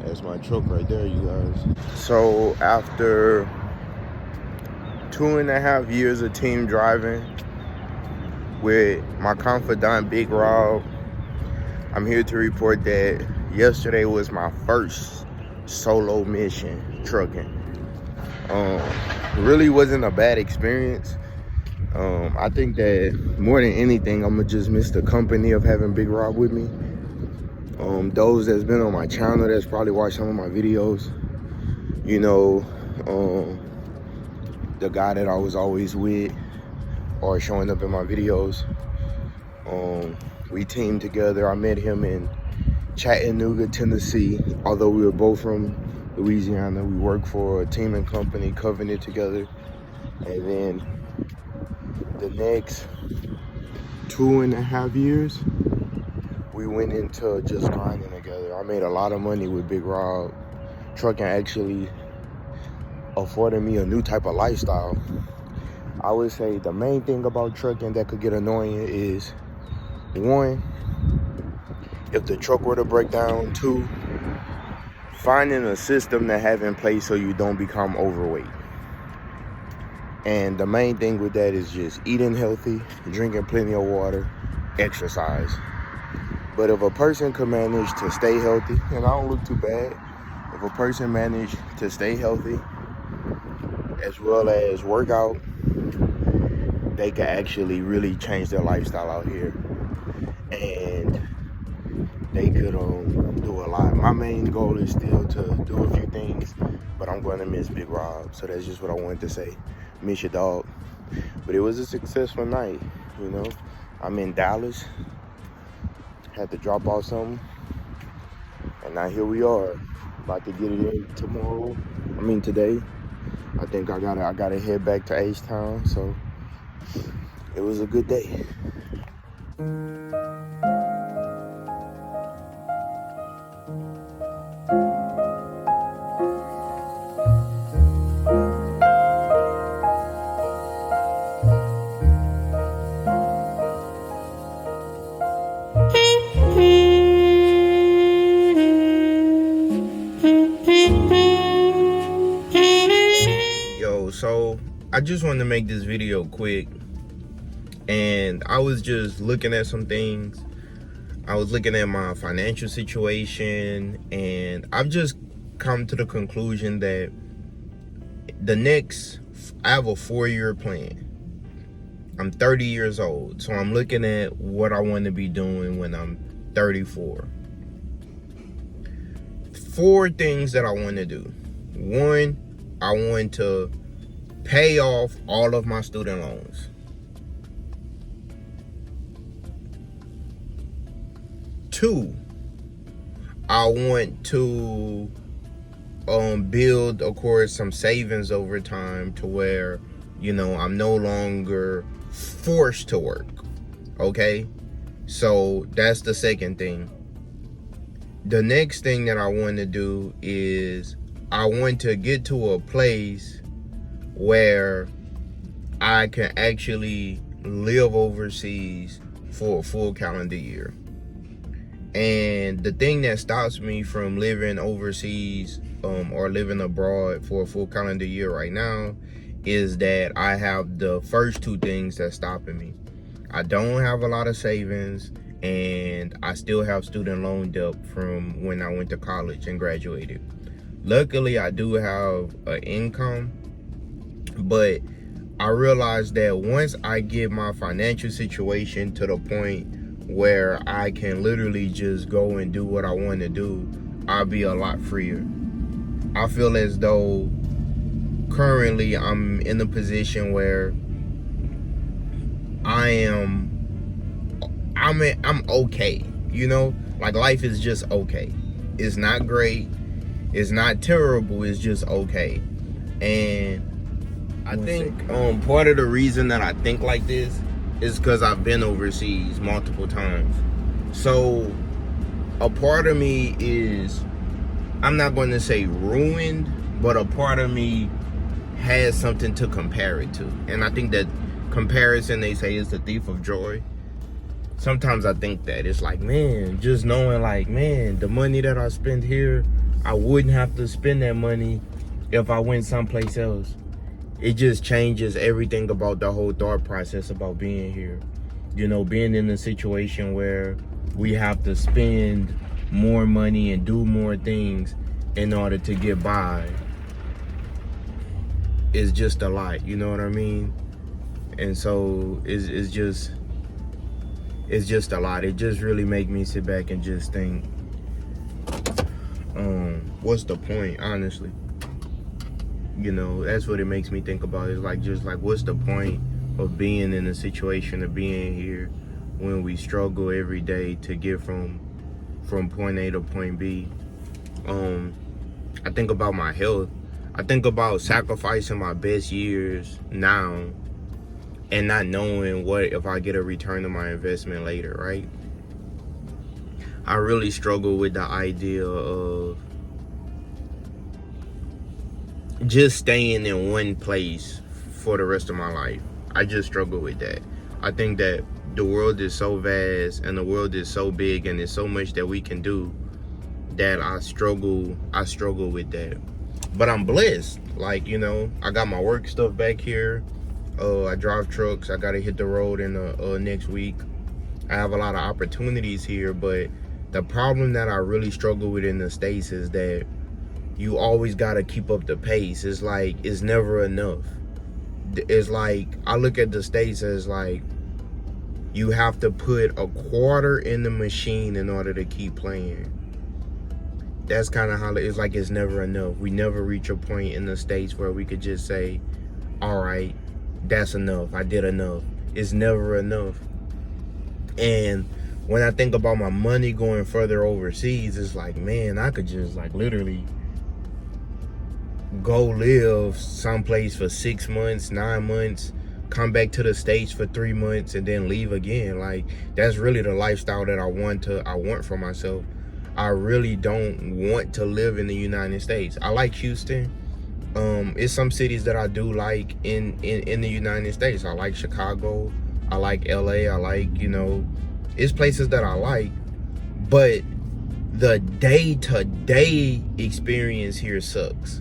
That's my truck right there, you guys. So after 2.5 years of team driving with my confidant, Big Rob, I'm here to report that yesterday was my first solo mission trucking. Really wasn't a bad experience. I think that more than anything, I'm gonna just miss the company of having Big Rob with me. Those that's been on my channel, that's probably watched some of my videos, you know, the guy that I was always with or showing up in my videos. We teamed together. I met him in Chattanooga, Tennessee. Although we were both from Louisiana, we worked for a teaming company, Covenant, together. And then the next 2.5 years, we went into just grinding together. I made a lot of money with Big Rob. Trucking actually afforded me a new type of lifestyle. I would say the main thing about trucking that could get annoying is, one, if the truck were to break down. Two, finding a system to have in place so you don't become overweight. And the main thing with that is just eating healthy, drinking plenty of water, exercise. But if a person could manage to stay healthy, and I don't look too bad, if a person managed to stay healthy as well as work out, they can actually really change their lifestyle out here. And they could do a lot. My main goal is still to do a few things, but I'm going to miss Big Rob. So that's just what I wanted to say. Miss your dog. But it was a successful night, you know. I'm in Dallas. Had to drop off something. And now here we are. About to get it in today. I think I gotta head back to H-Town. So it was a good day. So I just wanted to make this video quick, and I was just looking at some things. I was looking at my financial situation, and I've just come to the conclusion that I have a 4-year plan. I'm 30 years old, so I'm looking at what I want to be doing when I'm 34. 4 things that I want to do. 1, I want to pay off all of my student loans. 2, I want to build, of course, some savings over time to where, you know, I'm no longer forced to work. Okay? So that's the second thing. The next thing that I want to do is I want to get to a place where I can actually live overseas for a full calendar year. And the thing that stops me from living overseas or living abroad for a full calendar year right now is that I have the first 2 things that's stopping me. I don't have a lot of savings, and I still have student loan debt from when I went to college and graduated. Luckily, I do have an income, but I realized that once I get my financial situation to the point where I can literally just go and do what I want to do, I'll be a lot freer. I feel as though currently I'm in a position where I'm okay, you know? Like, life is just okay. It's not great, it's not terrible, it's just okay. And I think part of the reason that I think like this is because I've been overseas multiple times. So a part of me is, I'm not going to say ruined, but a part of me has something to compare it to. And I think that comparison, they say, is the thief of joy. Sometimes I think that it's like, man, just knowing like, man, the money that I spend here I wouldn't have to spend that money if I went someplace else. It just changes everything about the whole thought process about being here. You know, being in a situation where we have to spend more money and do more things in order to get by is just a lot, you know what I mean? And so it's just a lot. It just really make me sit back and just think, what's the point, honestly? You know, that's what it makes me think about. Is like, just like, what's the point of being in a situation of being here when we struggle every day to get from point A to point B? I think about my health. I think about sacrificing my best years now and not knowing what if I get a return on my investment later, right? I really struggle with the idea of just staying in one place for the rest of my life. I just struggle with that. I think that the world is so vast and the world is so big and there's so much that we can do that I struggle with that. But I'm blessed. Like, you know, I got my work stuff back here. I drive trucks. I gotta hit the road in next week. I have a lot of opportunities here, but the problem that I really struggle with in the States is that you always gotta keep up the pace. It's like, it's never enough. It's like, I look at the States as like, you have to put a quarter in the machine in order to keep playing. That's kind of how it's like, it's never enough. We never reach a point in the States where we could just say, all right, that's enough. I did enough. It's never enough. And when I think about my money going further overseas, it's like, man, I could just like literally go live someplace for 6 months, 9 months, come back to the States for 3 months, and then leave again. Like, that's really the lifestyle that I want for myself. I really don't want to live in the United States. I like Houston. It's some cities that I do like in the United States. I like Chicago. I like LA. I like, you know, it's places that I like. But the day-to-day experience here sucks.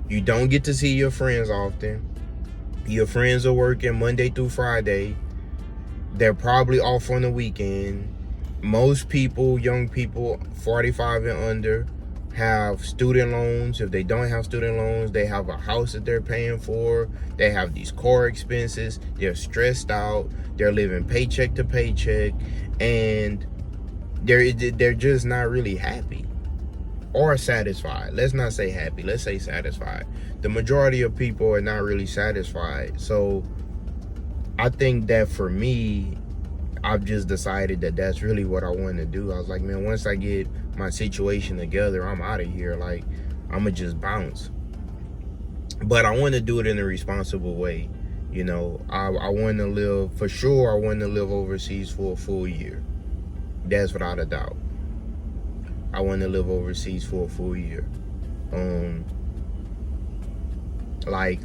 You don't get to see your friends often. Your friends are working Monday through Friday. They're probably off on the weekend. Most people, young people, 45 and under, have student loans. If they don't have student loans, they have a house that they're paying for. They have these core expenses. They're stressed out. They're living paycheck to paycheck. And they're just not really happy or satisfied. Let's not say happy. Let's say satisfied. The majority of people are not really satisfied. So I think that for me, I've just decided that that's really what I want to do. I was like, man, once I get my situation together, I'm out of here. Like, I'm going to just bounce. But I want to do it in a responsible way. You know, I want to live, for sure, I want to live overseas for a full year. That's without a doubt. I want to live overseas for a full year. Like,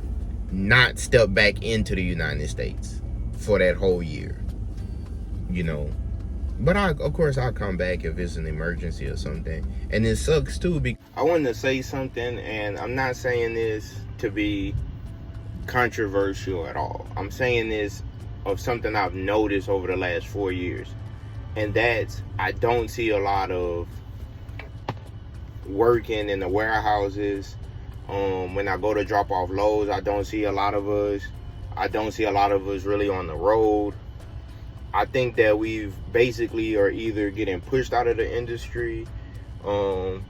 not step back into the United States for that whole year. You know, but of course I'll come back if it's an emergency or something. And it sucks too, because I wanted to say something, and I'm not saying this to be controversial at all. I'm saying this of something I've noticed over the last 4 years, and that's, I don't see a lot of working in the warehouses. When I go to drop off loads, I don't see a lot of us. I don't see a lot of us really on the road. I think that we've basically are either getting pushed out of the industry, or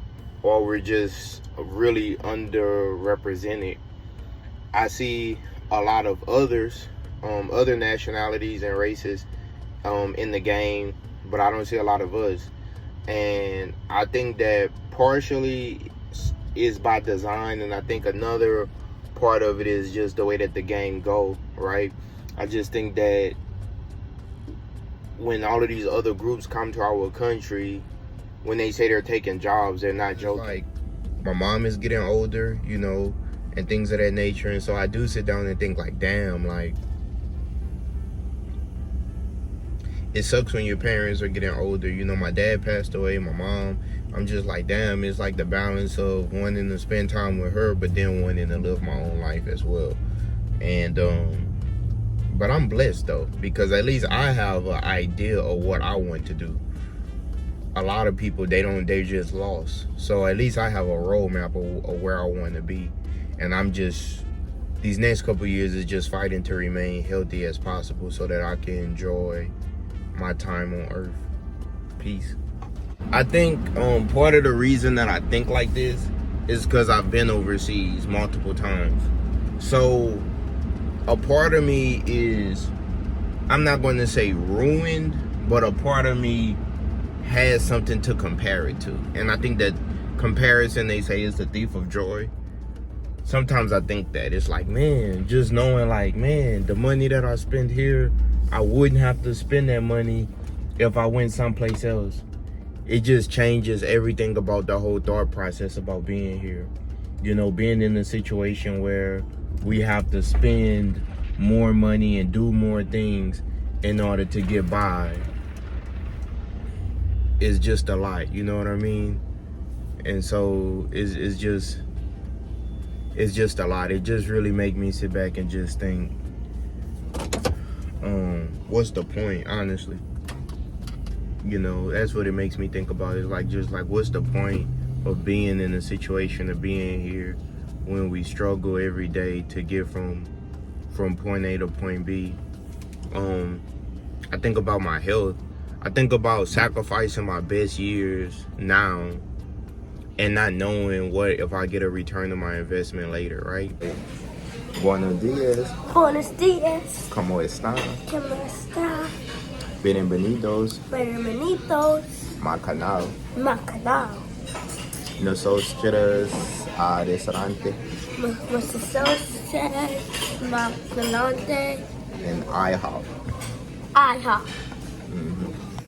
we're just really underrepresented. I see a lot of others, other nationalities and races in the game, but I don't see a lot of us. And I think that partially is by design, and I think another part of it is just the way that the game go, right? I just think that when all of these other groups come to our country, when they say they're taking jobs, they're not joking. Like, my mom is getting older, you know, and things of that nature. And so I do sit down and think like, damn, like, it sucks when your parents are getting older. You know, my dad passed away, my mom. I'm just like, damn, it's like the balance of wanting to spend time with her, but then wanting to live my own life as well. And but I'm blessed though, because at least I have an idea of what I want to do. A lot of people, they just lost. So at least I have a roadmap of where I want to be. And I'm just, these next couple years is just fighting to remain healthy as possible so that I can enjoy my time on earth. Peace. I think part of the reason that I think like this is because I've been overseas multiple times. So a part of me is, I'm not going to say ruined, but a part of me has something to compare it to. And I think that comparison, they say, is the thief of joy. Sometimes I think that it's like, man, just knowing like, man, the money that I spend here, I wouldn't have to spend that money if I went someplace else. It just changes everything about the whole thought process about being here. You know, being in a situation where we have to spend more money and do more things in order to get by is just a lot, you know what I mean? And so it's just a lot. It just really make me sit back and just think, what's the point, honestly? You know, that's what it makes me think about. It's like, just like, what's the point of being in a situation, of being here when we struggle every day to get from point A to point B? I think about my health. I think about sacrificing my best years now and not knowing what if I get a return on my investment later, right? Buenos dias. Buenos dias. ¿Cómo están? ¿Cómo está? Bienvenidos. Bienvenidos. My canal. Mi canal. Nosotros a restaurante Nosotros McDonald's and IHOP. IHOP. Mm-hmm.